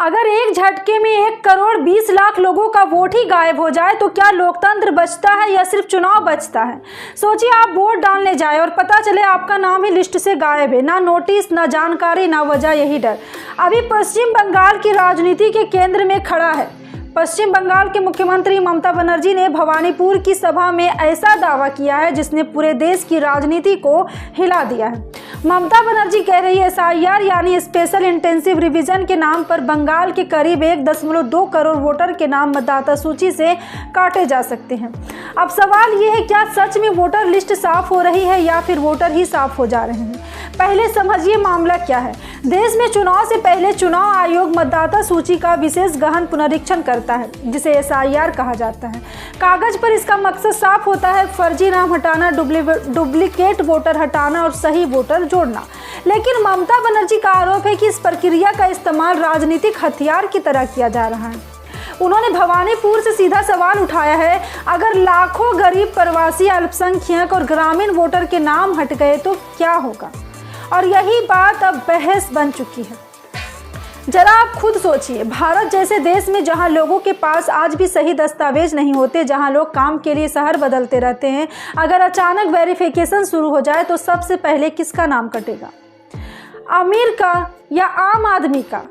अगर एक झटके में 1 करोड़ 20 लाख लोगों का वोट ही गायब हो जाए तो क्या लोकतंत्र बचता है या सिर्फ चुनाव बचता है। सोचिए आप वोट डालने जाए और पता चले आपका नाम ही लिस्ट से गायब है। ना नोटिस, ना जानकारी, ना वजह, यही डर अभी पश्चिम बंगाल की राजनीति के केंद्र में खड़ा है। पश्चिम बंगाल के मुख्यमंत्री ममता बनर्जी ने भवानीपुर की सभा में ऐसा दावा किया है जिसने पूरे देश की राजनीति को हिला दिया है। ममता बनर्जी कह रही है SIR यानी स्पेशल इंटेंसिव रिवीजन के नाम पर बंगाल के करीब 1.2 करोड़ वोटर के नाम मतदाता सूची से काटे जा सकते हैं। अब सवाल ये है, क्या सच में वोटर लिस्ट साफ हो रही है या फिर वोटर ही साफ हो जा रहे हैं। पहले समझिए मामला क्या है। देश में चुनाव से पहले चुनाव आयोग मतदाता सूची का विशेष गहन पुनरीक्षण करता है जिसे SIR कहा जाता है। कागज पर इसका मकसद साफ होता है, फर्जी नाम हटाना, डुप्लीकेट वोटर हटाना और सही वोटर जोड़ना। लेकिन ममता बनर्जी का आरोप है कि इस प्रक्रिया का इस्तेमाल राजनीतिक हथियार की तरह किया जा रहा है। उन्होंने भवानीपुर से सीधा सवाल उठाया है, अगर लाखों गरीब, प्रवासी, अल्पसंख्यक और ग्रामीण वोटर के नाम हट गए तो क्या होगा। और यही बात अब बहस बन चुकी है। जरा आप खुद सोचिए, भारत जैसे देश में जहां लोगों के पास आज भी सही दस्तावेज नहीं होते, जहां लोग काम के लिए शहर बदलते रहते हैं, अगर अचानक वेरिफिकेशन शुरू हो जाए तो सबसे पहले किसका नाम कटेगा, अमीर का या आम आदमी का।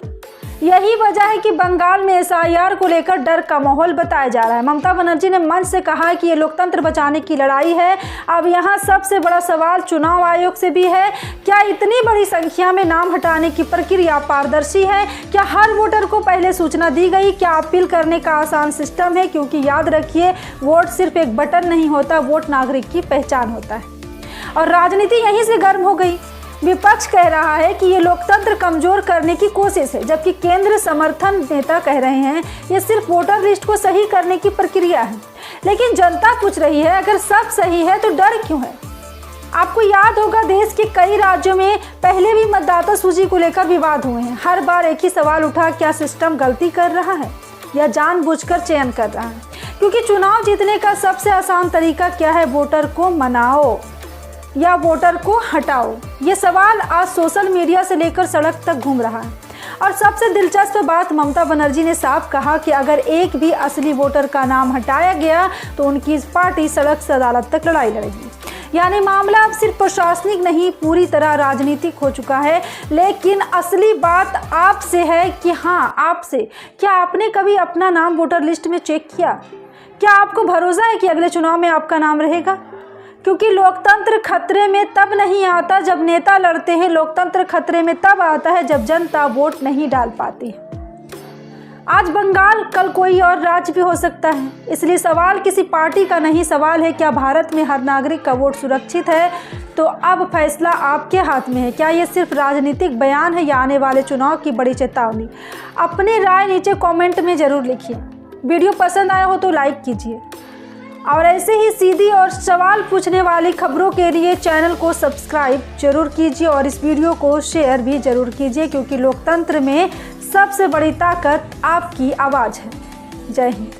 यही वजह है कि बंगाल में SIR को लेकर डर का माहौल बताया जा रहा है। ममता बनर्जी ने मंच से कहा है कि ये लोकतंत्र बचाने की लड़ाई है। अब यहाँ सबसे बड़ा सवाल चुनाव आयोग से भी है, क्या इतनी बड़ी संख्या में नाम हटाने की प्रक्रिया पारदर्शी है। क्या हर वोटर को पहले सूचना दी गई। क्या अपील करने का आसान सिस्टम है, क्योंकि याद रखिए वोट सिर्फ एक बटन नहीं होता, वोट नागरिक की पहचान होता है। और राजनीति यहीं से गर्म हो गई। विपक्ष कह रहा है कि ये लोकतंत्र कमजोर करने की कोशिश है, जबकि केंद्र समर्थन नेता कह रहे हैं ये सिर्फ वोटर लिस्ट को सही करने की प्रक्रिया है। लेकिन जनता पूछ रही है, अगर सब सही है तो डर क्यों है। आपको याद होगा देश के कई राज्यों में पहले भी मतदाता सूची को लेकर विवाद हुए हैं। हर बार एक ही सवाल उठा, क्या सिस्टम गलती कर रहा है या जानबूझकर चयन कर रहा है। क्योंकि चुनाव जीतने का सबसे आसान तरीका क्या है, वोटर को मनाओ या वोटर को हटाओ। ये सवाल आज सोशल मीडिया से लेकर सड़क तक घूम रहा है। और सबसे दिलचस्प बात, ममता बनर्जी ने साफ कहा कि अगर एक भी असली वोटर का नाम हटाया गया तो उनकी पार्टी सड़क से अदालत तक लड़ाई लड़ेगी। यानी मामला अब सिर्फ प्रशासनिक नहीं, पूरी तरह राजनीतिक हो चुका है। लेकिन असली बात आपसे है कि हाँ, आपसे, क्या आपने कभी अपना नाम वोटर लिस्ट में चेक किया। क्या आपको भरोसा है कि अगले चुनाव में आपका नाम रहेगा। क्योंकि लोकतंत्र खतरे में तब नहीं आता जब नेता लड़ते हैं, लोकतंत्र खतरे में तब आता है जब जनता वोट नहीं डाल पाती। आज बंगाल, कल कोई और राज्य भी हो सकता है। इसलिए सवाल किसी पार्टी का नहीं, सवाल है क्या भारत में हर नागरिक का वोट सुरक्षित है। तो अब फैसला आपके हाथ में है। क्या ये सिर्फ राजनीतिक बयान है या आने वाले चुनाव की बड़ी चेतावनी। अपनी राय नीचे कमेंट में ज़रूर लिखिए। वीडियो पसंद आया हो तो लाइक कीजिए और ऐसे ही सीधी और सवाल पूछने वाली खबरों के लिए चैनल को सब्सक्राइब जरूर कीजिए और इस वीडियो को शेयर भी जरूर कीजिए, क्योंकि लोकतंत्र में सबसे बड़ी ताकत आपकी आवाज़ है। जय हिंद।